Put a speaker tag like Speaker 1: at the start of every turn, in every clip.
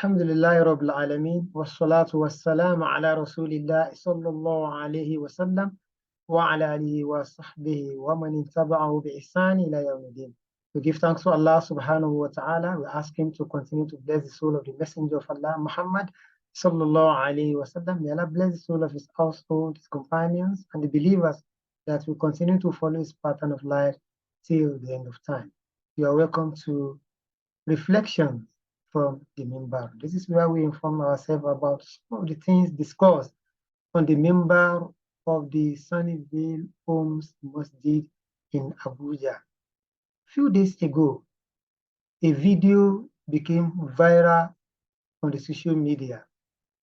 Speaker 1: الحمد لله رب العالمين والصلاة والسلام على رسول الله صلى الله عليه وسلم وعلى آله وصحبه ومن تبعه بإحسان إلى يوم الدين. We give thanks to Allah subhanahu wa ta'ala. We ask him to continue to bless the soul of the messenger of Allah, Muhammad sallallahu alayhi wa sallam. May Allah bless the soul of his household, his companions, and the believers that will continue to follow his pattern of life till the end of time. You are welcome to Reflections from the Mimbar. This is where we inform ourselves about some of the things discussed on the Mimbar of the Sunnyvale Homes Masjid in Abuja. A few days ago, a video became viral on the social media.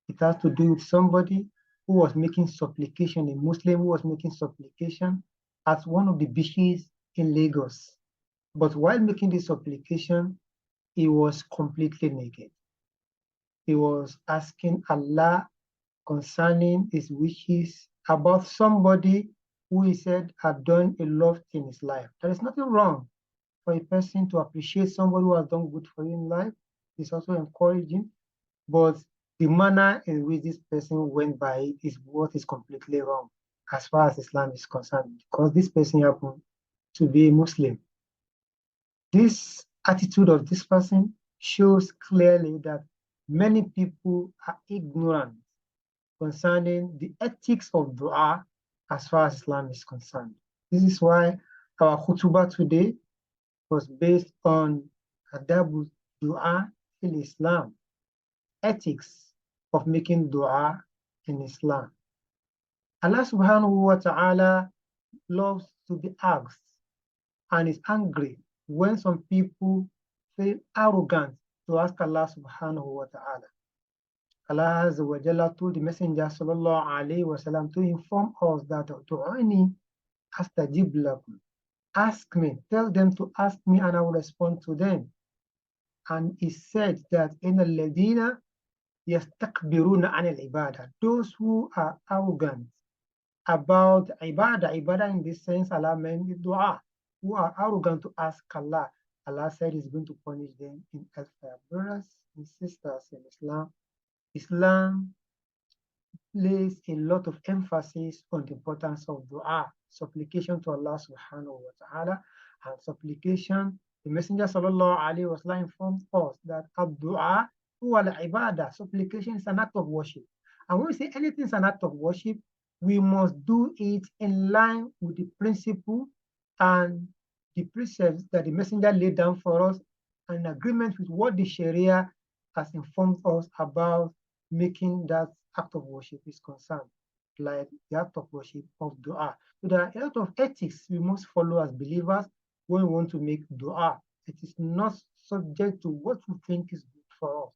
Speaker 1: It has to do with somebody who was making supplication, a Muslim who was making supplication at one of the beaches in Lagos. But while making this supplication, he was completely naked. He was asking Allah concerning his wishes about somebody who he said had done a lot in his life. There is nothing wrong for a person to appreciate somebody who has done good for you in life. It's also encouraging, but the manner in which this person went by it is what is completely wrong as far as Islam is concerned, because this person happened to be a Muslim. This attitude of this person shows clearly that many people are ignorant concerning the ethics of dua as far as Islam is concerned. This is why our khutbah today was based on adabu dua in Islam, ethics of making dua in Islam. Allah subhanahu wa ta'ala loves to be asked and is angry when some people feel arrogant to ask Allah subhanahu wa ta'ala. Allah Azza wa Jalla told the Messenger sallallahu alayhi wa sallam to inform us that Tu'ani astajib lakum. Ask me, tell them to ask me and I will respond to them. And he said that in al-ladina yastakbiruna anil ibadah, those who are arrogant about ibadah in this sense, Allah meant dua, who are arrogant to ask Allah. Allah said he's going to punish them in hellfire. Brothers and sisters in Islam, Islam places a lot of emphasis on the importance of dua, supplication to Allah subhanahu wa ta'ala, and supplication. The Messenger sallallahu alayhi wa sallam informed us that dua huwa al-ibadah, supplication is an act of worship. And when we say anything is an act of worship, we must do it in line with the principle and the precepts that the Messenger laid down for us, in agreement with what the Sharia has informed us about making that act of worship is concerned, like the act of worship of dua. So there are a lot of ethics we must follow as believers when we want to make dua. It is not subject to what we think is good for us.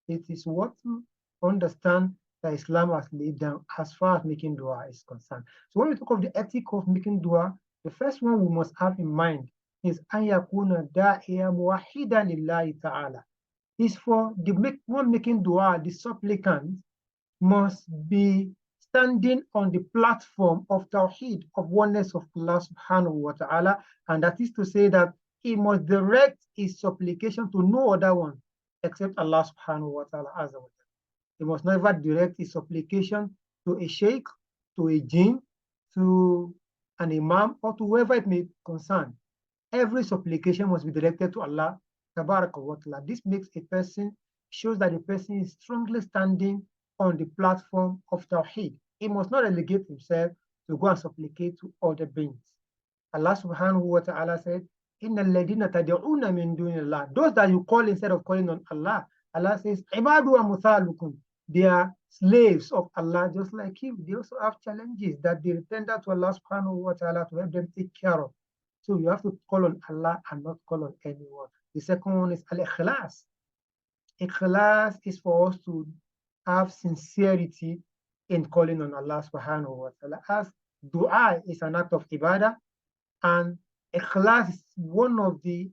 Speaker 1: It is what we understand that Islam has laid down as far as making dua is concerned. So when we talk of the ethic of making dua, the first one we must have in mind is an yakuna da'iya muwahidan lillahi ta'ala. Is for the one making dua, the supplicant must be standing on the platform of tawheed, of oneness of Allah subhanahu wa ta'ala, and that is to say that he must direct his supplication to no other one except Allah subhanahu wa ta'ala azza wa ta'ala. He must never direct his supplication to a sheikh, to a jinn, to an imam, or to whoever it may concern. Every supplication must be directed to Allah tabaraka wa ta'ala. This makes a person, shows that the person is strongly standing on the platform of tawheed. He must not relegate himself to go and supplicate to other beings. Allah subhanahu wa ta'ala said, Inna alladhina tad'una min dunillah, those that you call instead of calling on Allah. Allah says, Ibadu amthalukum, they are slaves of Allah just like you. They also have challenges that they tender to Allah subhanahu wa ta'ala to help them take care of. So you have to call on Allah and not call on anyone. The second one is al-ikhlas. Ikhlas is for us to have sincerity in calling on Allah subhanahu wa ta'ala. As dua is an act of ibadah, and ikhlas is one of the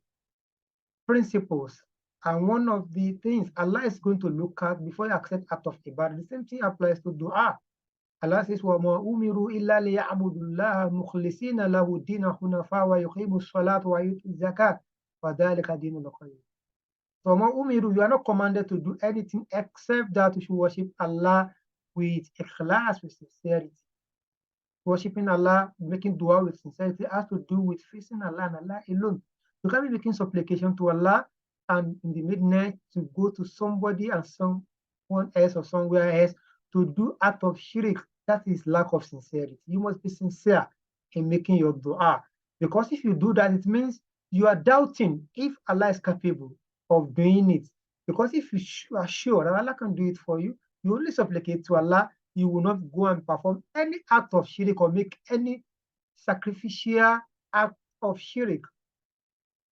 Speaker 1: principles and one of the things Allah is going to look at before you accept act of ibadah. The same thing applies to dua. Allah says, وَمَا أُمِرُوا إِلَّا لِيَعْبُدُوا اللَّهَ مُخْلِصِينَ لَهُ الدِّينَ حُنَفَاءَ وَيُقِيمُوا الصَّلَاةَ وَيُؤْتُوا الزَّكَاةَ وَذَلِكَ دِينُ الْقَيِّمَةِ. You are not commanded to do anything except that you should worship Allah with ikhlas, with sincerity. Worshipping Allah, making dua with sincerity has to do with facing Allah and Allah alone. You can't be making supplication to Allah and in the midnight to go to somebody and someone else or somewhere else to do act of shirk. That is lack of sincerity. You must be sincere in making your dua. Because if you do that, it means you are doubting if Allah is capable of doing it. Because if you are sure that Allah can do it for you, you only supplicate to Allah. You will not go and perform any act of shirk or make any sacrificial act of shirk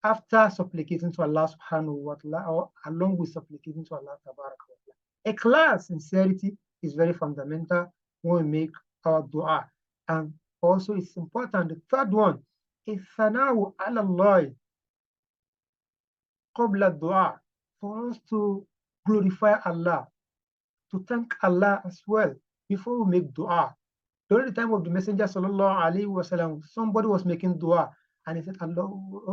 Speaker 1: after supplicating to Allah subhanahu wa ta'ala or along with supplicating to Allah tabarak wa ta'ala. Ikhlas, sincerity, is very fundamental when we make our dua. And also it's important. The third one is thana'u ala Allah qabla dua, for us to glorify Allah, to thank Allah as well before we make dua. During the time of the Messenger sallallahu alaihi wasallam, somebody was making dua and he said, Allah,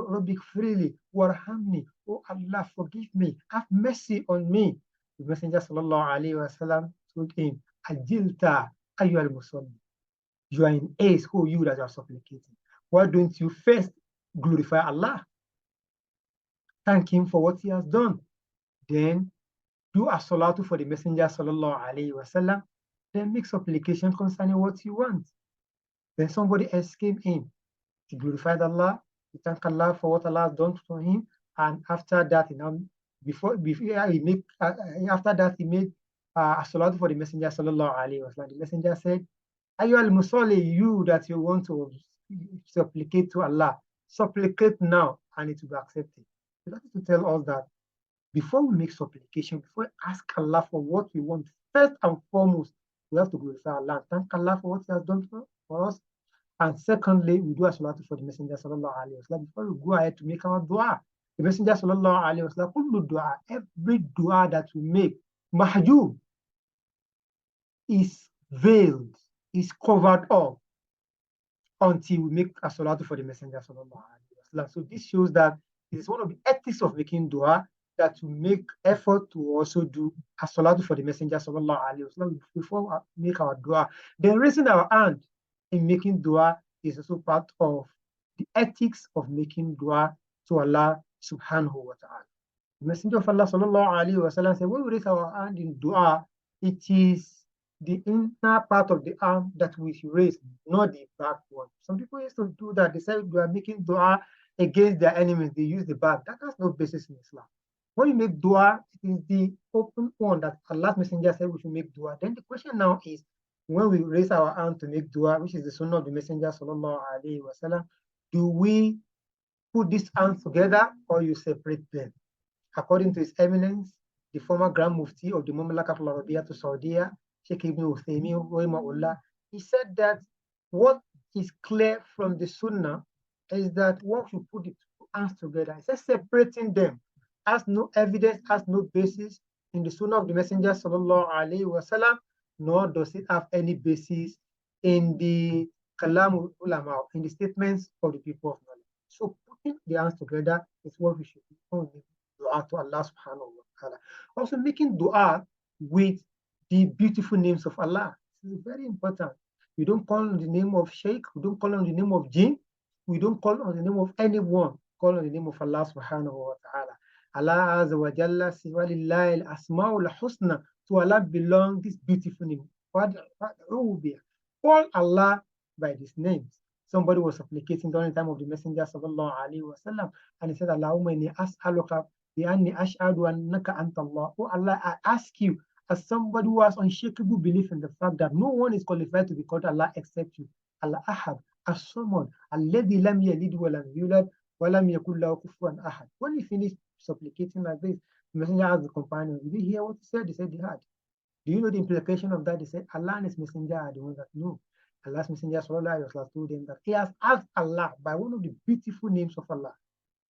Speaker 1: Rabbi freely, warhamni, oh Allah, forgive me, have mercy on me. The Messenger sallallahu alaihi wasallam told him, Ajilta ayyuhal musalli, you are in haste, who you that are supplicating. Why don't you first glorify Allah? Thank him for what he has done. Then do a salatu for the Messenger sallallahu alaihi wasallam. Then make supplication concerning what you want. Then somebody else came in. He glorified Allah. He thanked Allah for what Allah has done for him. And after that, after that, he made a salatu for the Messenger sallallahu alaihi wasallam. The Messenger said, Ayyuhal musalli, you that you want to supplicate to Allah, supplicate now, and it will be accepted. So that is to tell us that before we make supplication, before we ask Allah for what we want, first and foremost, we have to glorify Allah, thank Allah for what He has done for us. And secondly, we do a salatu for the Messenger sallallahu alaihi wasallam before we go ahead to make our dua. The Messenger sallallahu alaihi wasallam, kullu dua, every dua that we make, mahjub, is veiled, is covered up until we make a salatu for the Messenger sallallahu alaihi wasallam. So this shows that it is one of the ethics of making dua, that to make effort to also do a salatu for the Messenger sallallahu alaihi wasallam before we make our dua. Then raising our hand in making dua is also part of the ethics of making dua to Allah subhanahu wa ta'ala. The Messenger of Allah sallallahu alaihi wasallam said, when we raise our hand in dua, it is the inner part of the arm that we raise, not the back one. Some people used to do that. They say they are making dua against their enemies. They use the back. That has no basis in Islam. When you make dua, it is the open one that Allah's Messenger said we should make dua. Then the question now is, when we raise our hand to make dua, which is the sunnah of the Messenger sallallahu alaihi wasallam, do we put these hands together or you separate them? According to His Eminence, the former Grand Mufti of the Mamlakat al-Arabiya to Saudi, Sheikh Ibn Uthaymeen, he said that what is clear from the sunnah is that once you put the hands together, it says separating them has no evidence, has no basis in the sunnah of the Messenger sallallahu alaihi wasallam, nor does it have any basis in the kalam ulama, in the statements of the people of knowledge. So putting the hands together is what we should do. Dua to Allah subhanahu wa ta'ala. Also making dua with the beautiful names of Allah. This is very important. We don't call on the name of Sheikh, we don't call on the name of Jinn, we don't call on the name of anyone, call on the name of Allah subhanahu wa ta'ala. Allah Azza wa Jalla says, Walillahi al-asma'ul husna. To Allah belong this beautiful name. Call Allah by these names. Somebody was supplicating during the time of the Messenger sallallahu alaihi wasallam, and he said, Allahumma inni as'aluka bi anni ashhadu annaka anta Allah. Oh Allah, I ask you, as somebody who has unshakable belief in the fact that no one is qualified to be called Allah except you. Allah Ahad, as-Samad, alladhi lam yalid wa lam yulad wa lam yakul lahu kufuwan ahad. When he finished supplicating like this, the Messenger asked the companion, did you hear what he said? They said they had. Do you know the implication of that? They said, Allah and His Messenger are the ones that know. Allah's Messenger sallallahu alaihi wasallam told them that he has asked Allah by one of the beautiful names of Allah,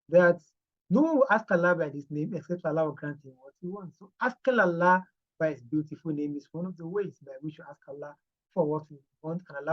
Speaker 1: that no one will ask Allah by this name except Allah will grant him what he wants. So asking Allah by His beautiful name is one of the ways by which you ask Allah for what we want, and Allah